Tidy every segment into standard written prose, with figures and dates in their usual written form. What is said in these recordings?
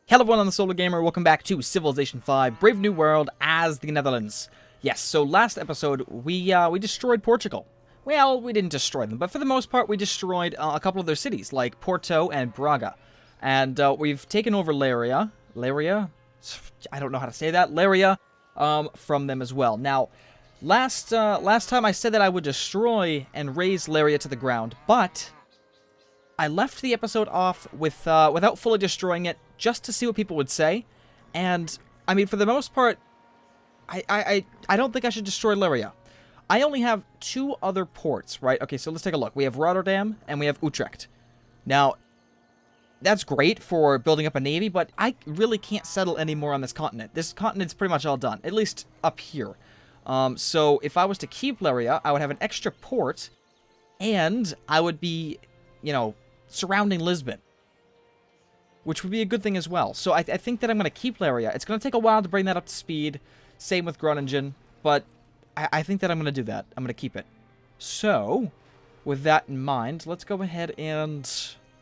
Hello everyone, I'm the Solar Gamer. Welcome back to Civilization 5, Brave New World as the Netherlands. Yes, so last episode, we destroyed Portugal. Well, we didn't destroy them, but for the most part, we destroyed a couple of their cities, like Porto and Braga. And we've taken over Leiria? I don't know how to say that. Leiria, from them as well. Now, last time I said that I would destroy and raze Leiria to the ground, but I left the episode off with without fully destroying it, just to see what people would say. And, I mean, for the most part, I don't think I should destroy Leiria. I only have two other ports, right? Okay, so let's take a look. We have Rotterdam, and we have Utrecht. Now, that's great for building up a navy, but I really can't settle any more on this continent. This continent's pretty much all done, at least up here. So if I was to keep Leiria, I would have an extra port, and I would be, you know, surrounding Lisbon, which would be a good thing as well. So I think that I'm going to keep Leiria. It's going to take a while to bring that up to speed. Same with Groningen, but I think that I'm going to do that. I'm going to keep it. So, with that in mind, let's go ahead and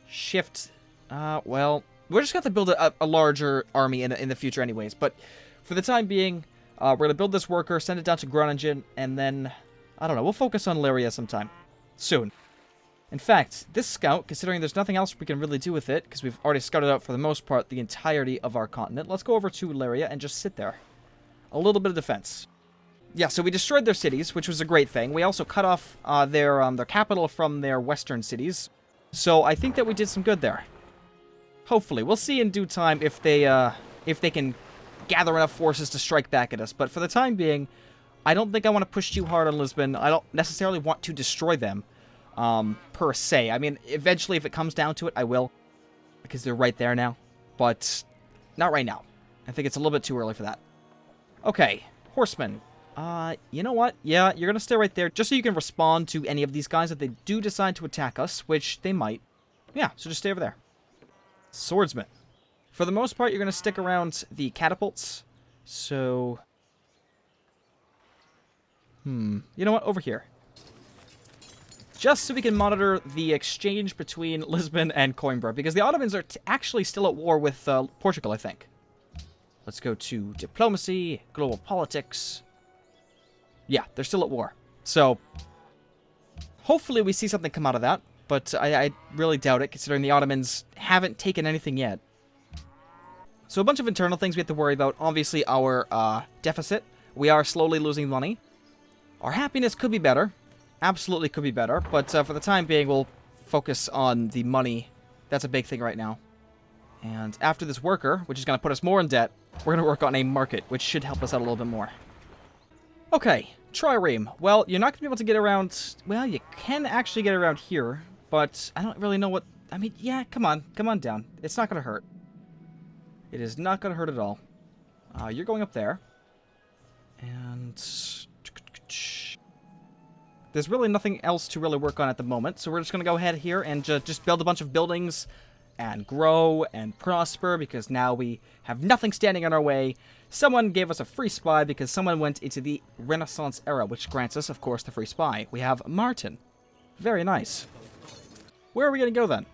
shift. Well, we're just going to have to build a larger army in the future anyways. But for the time being, we're going to build this worker, send it down to Groningen, and then, I don't know, we'll focus on Leiria sometime. Soon. In fact, this scout, considering there's nothing else we can really do with it, because we've already scouted out for the most part the entirety of our continent, let's go over to Leiria and just sit there. A little bit of defense. Yeah, so we destroyed their cities, which was a great thing. We also cut off their capital from their western cities. So I think that we did some good there. Hopefully. We'll see in due time if they can gather enough forces to strike back at us. But for the time being, I don't think I want to push too hard on Lisbon. I don't necessarily want to destroy them. Per se. I mean, eventually, if it comes down to it, I will. Because they're right there now. But not right now. I think it's a little bit too early for that. Okay. Horsemen. You know what? Yeah, you're going to stay right there. Just so you can respond to any of these guys if they do decide to attack us. Which they might. Yeah, so just stay over there. Swordsmen. For the most part, you're going to stick around the catapults. So... You know what? Over here. Just so we can monitor the exchange between Lisbon and Coimbra, because the Ottomans are actually still at war with Portugal, I think. Let's go to diplomacy, global politics. Yeah, they're still at war. So, hopefully we see something come out of that, but I really doubt it, considering the Ottomans haven't taken anything yet. So a bunch of internal things we have to worry about. Obviously, our deficit. We are slowly losing money. Our happiness could be better. Absolutely could be better, but for the time being, we'll focus on the money. That's a big thing right now. And after this worker, which is going to put us more in debt, we're going to work on a market, which should help us out a little bit more. Okay, Trireme. Well, you're not going to be able to get around... Well, you can actually get around here, but I don't really know what... I mean, yeah, come on down. It's not going to hurt. It is not going to hurt at all. You're going up there. And... There's really nothing else to really work on at the moment, so we're just going to go ahead here and just build a bunch of buildings and grow and prosper, because now we have nothing standing in our way. Someone gave us a free spy because someone went into the Renaissance era, which grants us, of course, the free spy. We have Martin. Very nice. Where are we going to go then?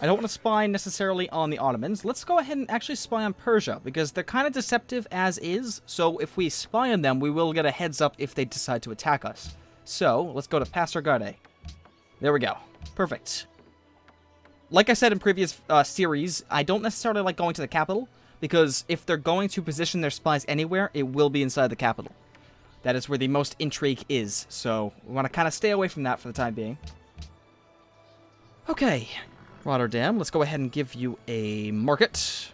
I don't want to spy necessarily on the Ottomans. Let's go ahead and actually spy on Persia, because they're kind of deceptive as is, so if we spy on them, we will get a heads up if they decide to attack us. So, let's go to Pasargade. There we go. Perfect. Like I said in previous series, I don't necessarily like going to the capital, because if they're going to position their spies anywhere, it will be inside the capital. That is where the most intrigue is, so we want to kind of stay away from that for the time being. Okay, Rotterdam, let's go ahead and give you a market.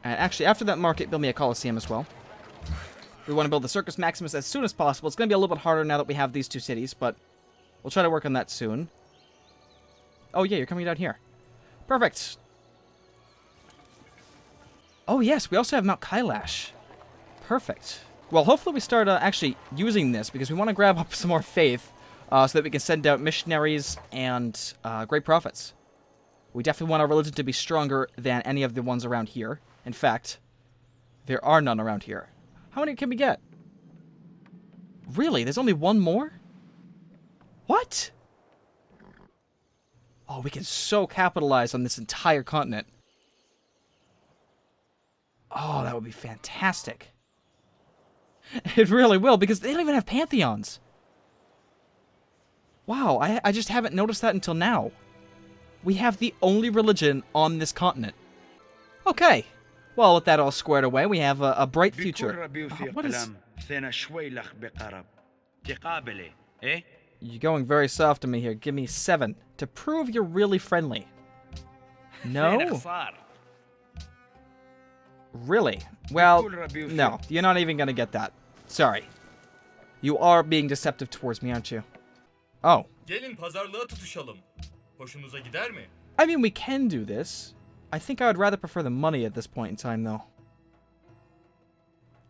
And actually, after that market, build me a Colosseum as well. We want to build the Circus Maximus as soon as possible. It's going to be a little bit harder now that we have these two cities, but we'll try to work on that soon. Oh, yeah, you're coming down here. Perfect. Oh, yes, we also have Mount Kailash. Perfect. Well, hopefully we start actually using this, because we want to grab up some more faith so that we can send out missionaries and great prophets. We definitely want our religion to be stronger than any of the ones around here. In fact, there are none around here. How many can we get? Really? There's only one more? What? Oh, we can so capitalize on this entire continent. Oh, that would be fantastic. It really will, because they don't even have pantheons. Wow, I just haven't noticed that until now. We have the only religion on this continent. Okay. Well, with that all squared away, we have a bright future. What is... You're going very soft to me here. Give me 7 to prove you're really friendly. No? Really? Well, no. You're not even going to get that. Sorry. You are being deceptive towards me, aren't you? Oh. I mean, we can do this. I think I would rather prefer the money at this point in time, though.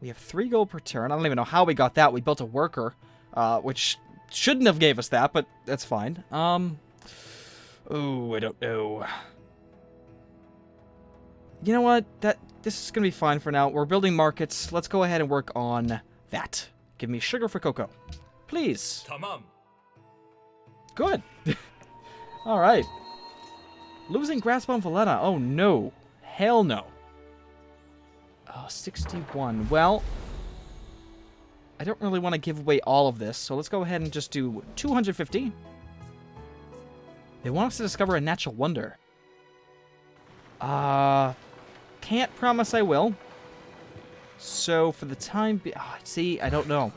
We have 3 gold per turn. I don't even know how we got that. We built a worker, which shouldn't have gave us that, but that's fine. Oh, I don't know. You know what? This is going to be fine for now. We're building markets. Let's go ahead and work on that. Give me sugar for cocoa. Please. Tamam. Good. All right. Losing grasp on Valletta. Oh, no. Hell no. Oh, 61. Well, I don't really want to give away all of this, so let's go ahead and just do 250. They want us to discover a natural wonder. Can't promise I will. So, for the time being... see, I don't know.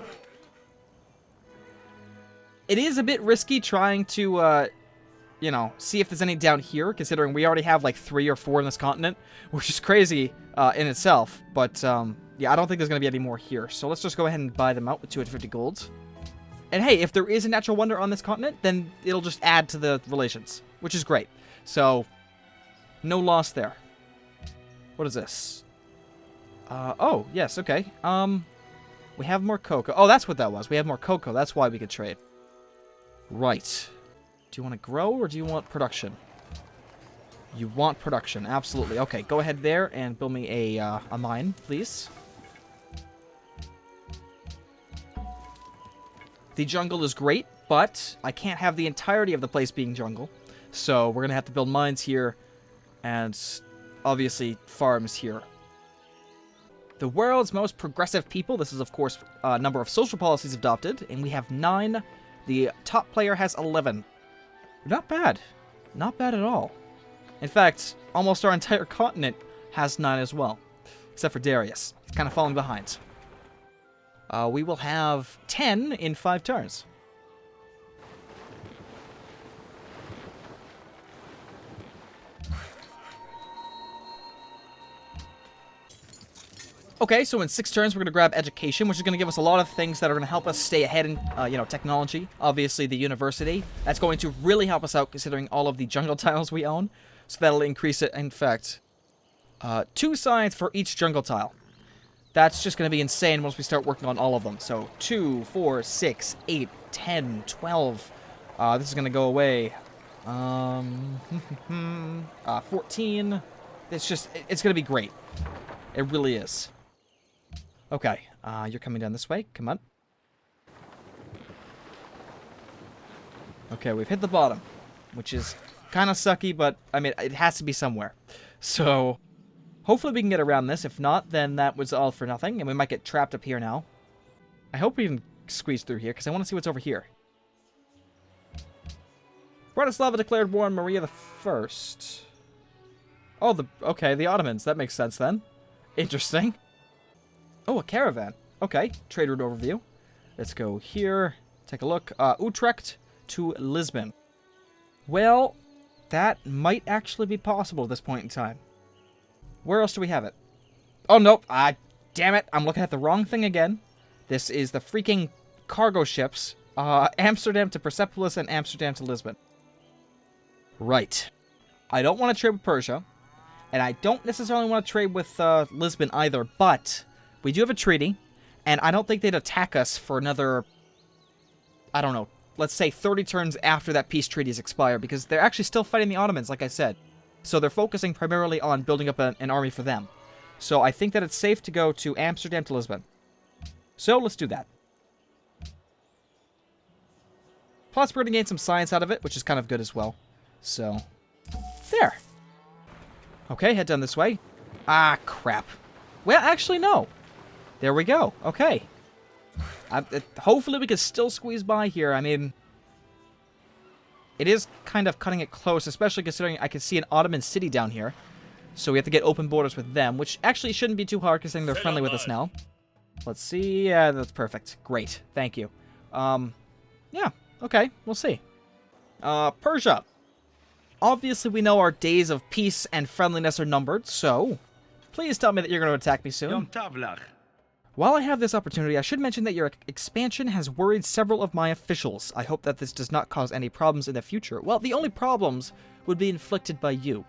It is a bit risky trying to, you know, see if there's any down here, considering we already have, like, 3 or 4 in this continent, which is crazy in itself. But, yeah, I don't think there's going to be any more here. So let's just go ahead and buy them out with 250 golds. And hey, if there is a natural wonder on this continent, then it'll just add to the relations, which is great. So, no loss there. What is this? Oh, yes, okay. We have more cocoa. Oh, that's what that was. We have more cocoa. That's why we could trade. Right. Do you want to grow or do you want production? You want production, absolutely. Okay, go ahead there and build me a mine, please. The jungle is great, but I can't have the entirety of the place being jungle. So we're going to have to build mines here and obviously farms here. The world's most progressive people. This is, of course, a number of social policies adopted, and we have 9. The top player has 11. Not bad. Not bad at all. In fact, almost our entire continent has 9 as well, except for Darius. He's kind of falling behind. We will have 10 in 5 turns. Okay, so in 6 turns, we're going to grab education, which is going to give us a lot of things that are going to help us stay ahead in, you know, technology. Obviously, the university. That's going to really help us out, considering all of the jungle tiles we own. So that'll increase it. In fact, 2 science for each jungle tile. That's just going to be insane once we start working on all of them. So 2, 4, 6, 8, 10, 12. This is going to go away. 14. It's going to be great. It really is. Okay, you're coming down this way. Come on. Okay, we've hit the bottom, which is kind of sucky, but, I mean, it has to be somewhere. So, hopefully we can get around this. If not, then that was all for nothing, and we might get trapped up here now. I hope we can squeeze through here, because I want to see what's over here. Bratislava declared war on Maria the First. Oh, okay, the Ottomans. That makes sense, then. Interesting. Oh, a caravan. Okay, trade route overview. Let's go here. Take a look. Utrecht to Lisbon. Well, that might actually be possible at this point in time. Where else do we have it? Oh, nope. Damn it. I'm looking at the wrong thing again. This is the freaking cargo ships. Amsterdam to Persepolis and Amsterdam to Lisbon. Right. I don't want to trade with Persia. And I don't necessarily want to trade with Lisbon either, but we do have a treaty, and I don't think they'd attack us for another, I don't know, let's say 30 turns after that peace treaty is expired, because they're actually still fighting the Ottomans, like I said. So they're focusing primarily on building up an army for them. So I think that it's safe to go to Amsterdam to Lisbon. So let's do that. Plus, we're going to gain some science out of it, which is kind of good as well. So, there. Okay, head down this way. Ah, crap. Well, actually, no. There we go. Okay. Hopefully we can still squeeze by here. I mean, it is kind of cutting it close, especially considering I can see an Ottoman city down here. So we have to get open borders with them, which actually shouldn't be too hard considering they're friendly with us now. Let's see. Yeah, that's perfect. Great. Thank you. Yeah. Okay. We'll see. Persia. Obviously, we know our days of peace and friendliness are numbered, so please tell me that you're going to attack me soon. While I have this opportunity, I should mention that your expansion has worried several of my officials. I hope that this does not cause any problems in the future. Well, the only problems would be inflicted by you.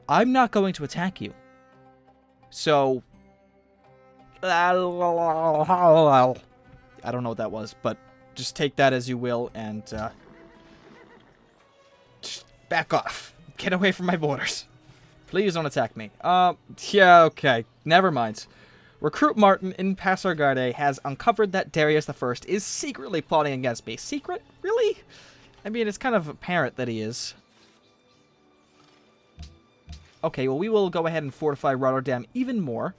I'm not going to attack you. So, I don't know what that was, but just take that as you will and just back off. Get away from my borders. Please don't attack me. Yeah, okay. Never mind. Recruit Martin in Pasargadae has uncovered that Darius I is secretly plotting against me. Secret? Really? I mean, it's kind of apparent that he is. Okay, well, we will go ahead and fortify Rotterdam even more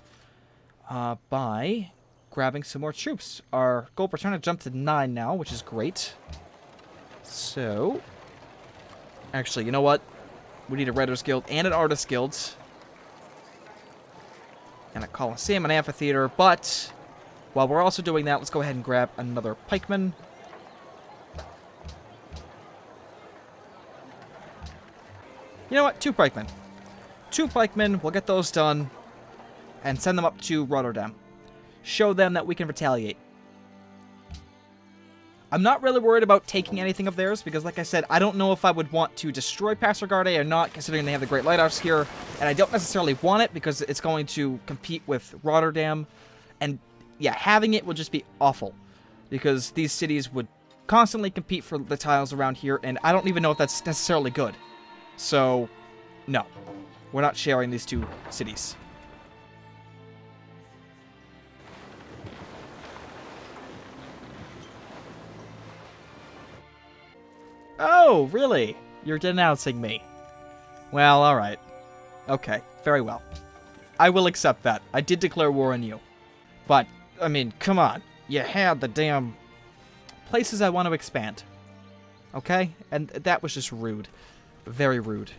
by grabbing some more troops. Our gold per turn has jumped to 9 now, which is great. So, actually, you know what? We need a Writer's Guild and an Artist's Guild. And a Colosseum and Amphitheater, but while we're also doing that, let's go ahead and grab another pikeman. You know what? 2 pikemen. 2 pikemen, we'll get those done, and send them up to Rotterdam. Show them that we can retaliate. I'm not really worried about taking anything of theirs, because like I said, I don't know if I would want to destroy Pasargadae or not, considering they have the Great Lighthouse here, and I don't necessarily want it, because it's going to compete with Rotterdam, and yeah, having it would just be awful, because these cities would constantly compete for the tiles around here, and I don't even know if that's necessarily good. So, no. We're not sharing these 2 cities. Oh, really? You're denouncing me. Well, alright. Okay, very well. I will accept that. I did declare war on you. But, I mean, come on. You had the damn places I want to expand. Okay? And that was just rude. Very rude.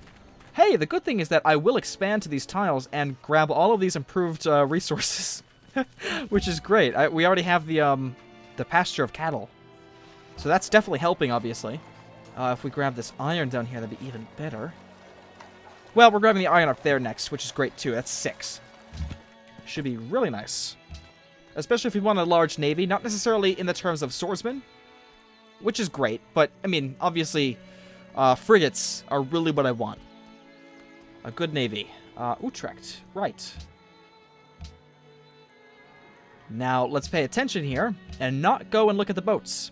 Hey, the good thing is that I will expand to these tiles and grab all of these improved resources. Which is great. We already have the pasture of cattle. So that's definitely helping, obviously. If we grab this iron down here, that'd be even better. Well, we're grabbing the iron up there next, which is great too. That's 6. Should be really nice. Especially if we want a large navy. Not necessarily in the terms of swordsmen, which is great. But, I mean, obviously, frigates are really what I want. A good navy. Utrecht. Right. Now, let's pay attention here and not go and look at the boats.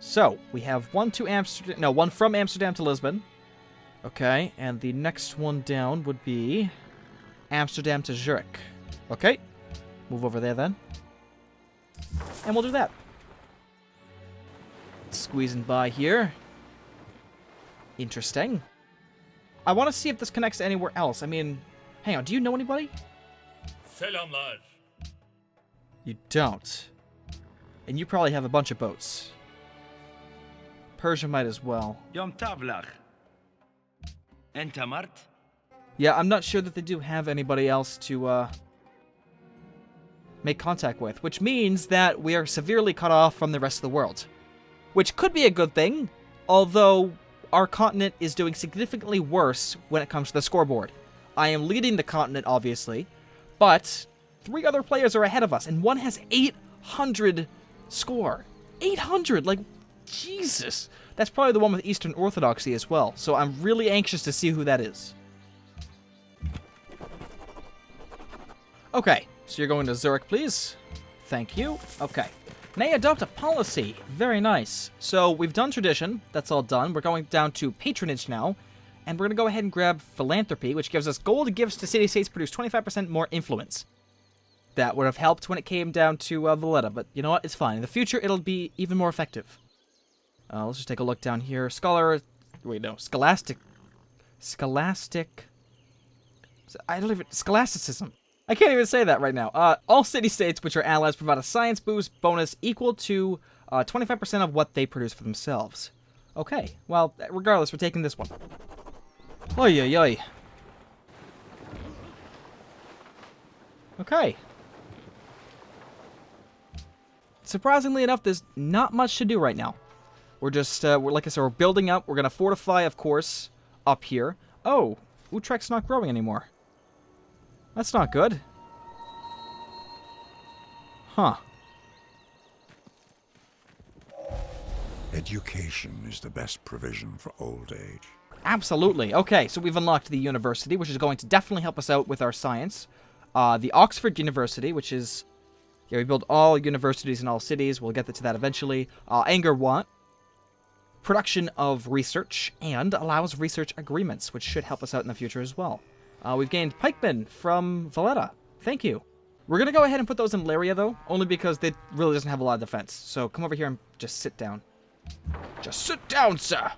So, we have one from Amsterdam to Lisbon. Okay, and the next one down would be Amsterdam to Zurich. Okay, move over there then. And we'll do that. Squeezing by here. Interesting. I want to see if this connects to anywhere else. I mean, hang on, do you know anybody? Selamlar. You don't. And you probably have a bunch of boats. Persia might as well. Yom Tavlach. Entamart? Yeah, I'm not sure that they do have anybody else to make contact with, which means that we are severely cut off from the rest of the world. Which could be a good thing, although our continent is doing significantly worse when it comes to the scoreboard. I am leading the continent, obviously, but 3 other players are ahead of us, and one has 800 score. 800! Like, Jesus! That's probably the one with Eastern Orthodoxy as well, so I'm really anxious to see who that is. Okay, so you're going to Zurich, please. Thank you. Okay. May adopt a policy. Very nice. So, we've done tradition. That's all done. We're going down to patronage now. And we're going to go ahead and grab philanthropy, which gives us gold gifts to city-states produce 25% more influence. That would have helped when it came down to Valletta, but you know what? It's fine. In the future, it'll be even more effective. Let's just take a look down here. Scholasticism. I can't even say that right now. All city-states which are allies provide a science boost bonus equal to 25% of what they produce for themselves. Okay, well, regardless, we're taking this one. Oy, oy, oy. Okay. Surprisingly enough, there's not much to do right now. We're just, like I said, we're building up. We're going to fortify, of course, up here. Oh, Utrecht's not growing anymore. That's not good. Huh. Education is the best provision for old age. Absolutely. Okay, so we've unlocked the university, which is going to definitely help us out with our science. The Oxford University, which is... Yeah, we build all universities in all cities. We'll get to that eventually. Anger Watt. Production of research, and allows research agreements, which should help us out in the future as well. We've gained pikemen from Valletta. Thank you. We're going to go ahead and put those in Laria, though, only because they really doesn't have a lot of defense. So come over here and just sit down. Just sit down, sir!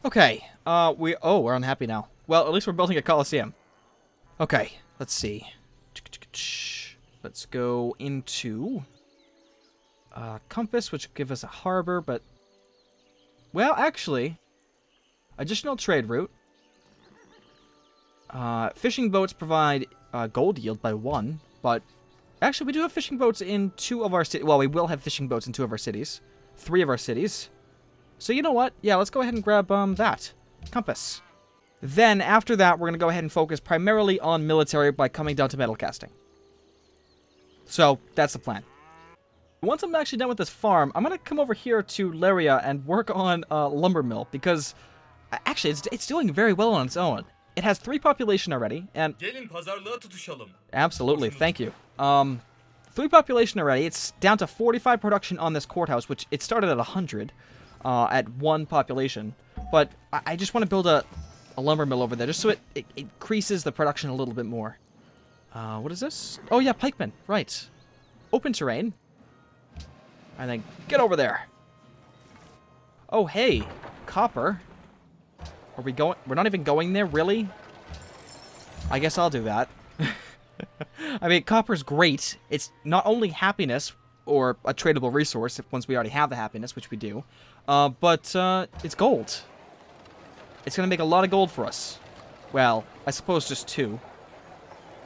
Okay, we're unhappy now. Well, at least we're building a Colosseum. Okay, let's see. Let's go into... compass, which will give us a harbor, but... Well, actually... Additional trade route. Fishing boats provide gold yield by 1, but... Actually, we do have fishing boats in 2 of our cities. Well, we will have fishing boats in 2 of our cities. 3 of our cities. So you know what? Yeah, let's go ahead and grab that. Compass. Then, after that, we're going to go ahead and focus primarily on military by coming down to metal casting. So, that's the plan. Once I'm actually done with this farm, I'm going to come over here to Laria and work on lumber mill, because actually, it's doing very well on its own. It has 3 population already, and... Gelin pazarlığa tutuşalım. Absolutely, thank you. 3 population already. It's down to 45 production on this courthouse, which it started at 100 at 1 population. But I just want to build a lumber mill over there, just so it increases the production a little bit more. What is this? Oh yeah, pikemen, right. Open terrain. And then get over there. Oh hey, copper. Are we going? We're not even going there, really? I guess I'll do that. I mean, copper's great. It's not only happiness, or a tradable resource, once we already have the happiness, which we do, but it's gold. It's going to make a lot of gold for us. Well, I suppose just 2.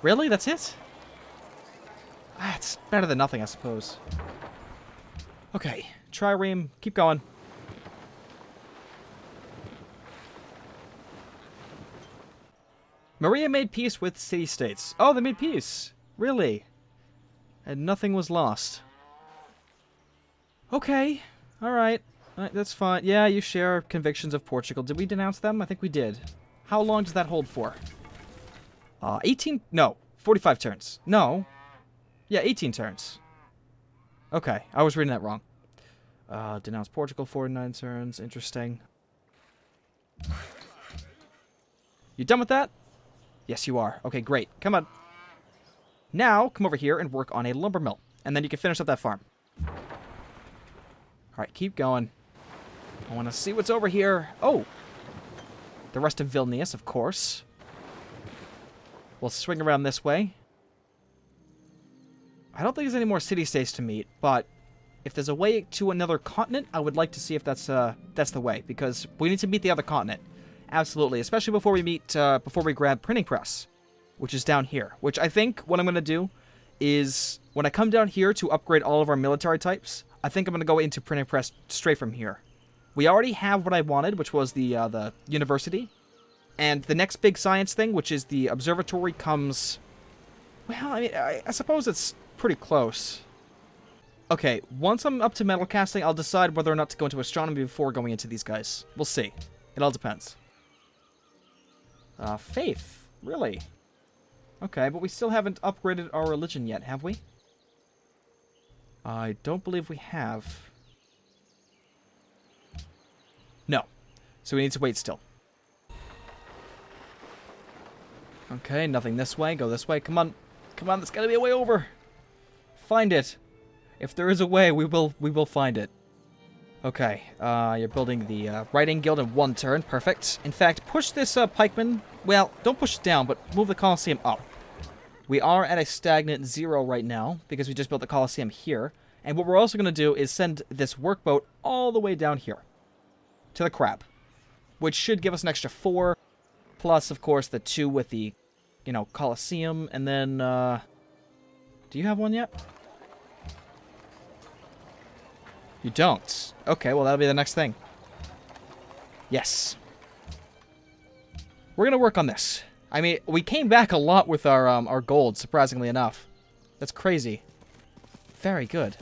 Really? That's it? It's better than nothing, I suppose. Okay, trireme, keep going. Maria made peace with city-states. Oh, they made peace. Really? And nothing was lost. Okay. Alright. That's fine. Yeah, you share convictions of Portugal. Did we denounce them? I think we did. How long does that hold for? 18... No. 45 turns. No. Yeah, 18 turns. Okay. I was reading that wrong. Denounce Portugal, 49 turns. Interesting. You done with that? Yes, you are. Okay, great. Come on. Now, come over here and work on a lumber mill. And then you can finish up that farm. Alright, keep going. I want to see what's over here. Oh! The rest of Vilnius, of course. We'll swing around this way. I don't think there's any more city-states to meet, but if there's a way to another continent, I would like to see if that's the way, because we need to meet the other continent. Absolutely, especially before we meet, before we grab Printing Press, which is down here. Which I think what I'm going to do is, when I come down here to upgrade all of our military types, I think I'm going to go into Printing Press straight from here. We already have what I wanted, which was the university. And the next big science thing, which is the observatory, comes... Well, I mean, I suppose it's pretty close. Okay, once I'm up to metal casting, I'll decide whether or not to go into astronomy before going into these guys. We'll see. It all depends. Faith. Really? Okay, but we still haven't upgraded our religion yet, have we? I don't believe we have. No. So we need to wait still. Okay, nothing this way. Go this way. Come on. Come on, there's gotta be a way over. Find it. If there is a way, we will find it. Okay, you're building the writing guild in 1 turn. Perfect. In fact, push this pikeman. Well, don't push it down, but move the Colosseum up. We are at a stagnant 0 right now because we just built the Colosseum here. And what we're also going to do is send this workboat all the way down here to the crab, which should give us an extra 4, plus, of course, the 2 with the, you know, Colosseum. And then, do you have one yet? You don't. Okay, well, that'll be the next thing. Yes. We're going to work on this. I mean, we came back a lot with our gold, surprisingly enough. That's crazy. Very good.